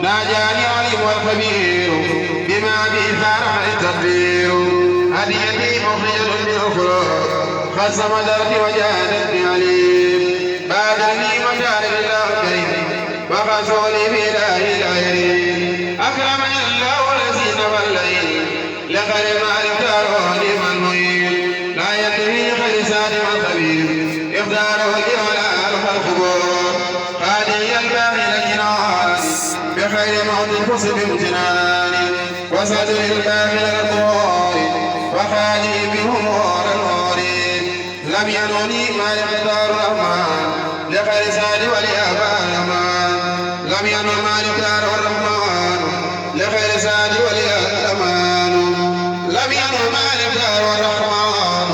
ناجاني عليم والخبير بما به فارح التدبير هديتي مخرجة من أخرى خصم دربي وجادتني عليم بادرني مكارم الله الكريم وخصولي بإله العليم أكرمني الله الذي نفى الليل لخير ما يختاره لمن معين لا ينتهي خلصان الخبير اختاره الجمال الخلق هذه الباقي الجنان بخير موت فصل امتنان وصدر الباقي القرار وخالي بهمور الغارين لم ينوني ما يختار الرحمن لخير ساد ولأبان الأمان لم ينون ما يختار الرحمن لخير ساد ولأبان لم ينون ما يختار الرحمن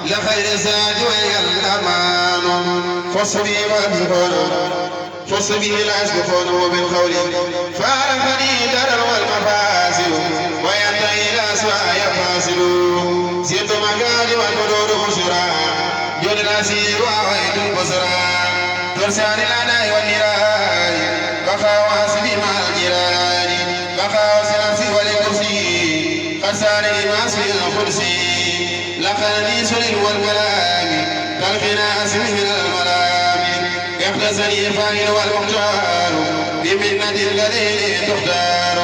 لخير ساد ولأبان فصبي لا يسبقونه بالقول فعرفني درر والمفاسد وينتهي الأسواء يفاسد سيرت مكاني والبدور بشرى جود الأسير وأويت البصرى ترسان الأناء والنراء بقى واسبي مع الجيران بقى وسلاسي ولكرسي قرسان إماس في الكرسي لقني سلل والكلام كالغناء اسمه من الملام يختصني الفاعل والمختار بمنة الذي تختار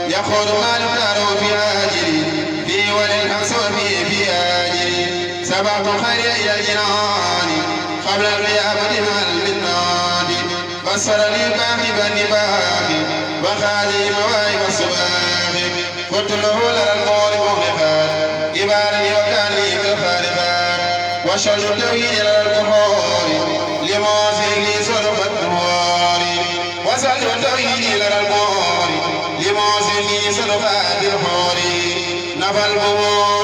يقول ما نختار في آجلي في وللحس وفي آجلي سبقت خير إلى الجنان قبل القيامة مع المنان بصر لي الباقي بالنباقي وخالي مواهب الصباح قلت له لنا القول مغلقات إباري وكان لي بالخارقات وشرط التوحيد إلى الكفار لموسيقي صرف الدهور وسلط التوحيد إلى الكفار لموسيقي صرف الدهور نفى القبور